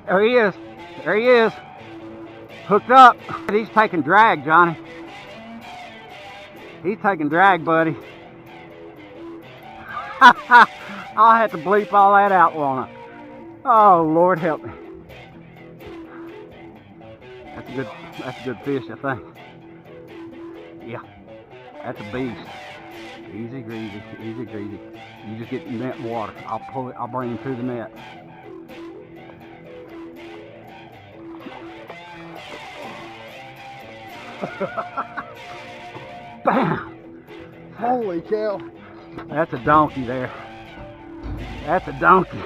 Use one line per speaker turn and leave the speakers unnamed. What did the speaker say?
There he is. There he is. Hooked up. He's taking drag, Johnny. He's taking drag, buddy. I'll have to bleep all that out, won't I? Oh, Lord help me. That's a good fish, I think. Yeah, that's a beast. Easy greasy, easy greasy. You just get the net in water. I'll pull it, I'll bring him to the net. Bam!
Holy cow.
That's a donkey there. That's a donkey.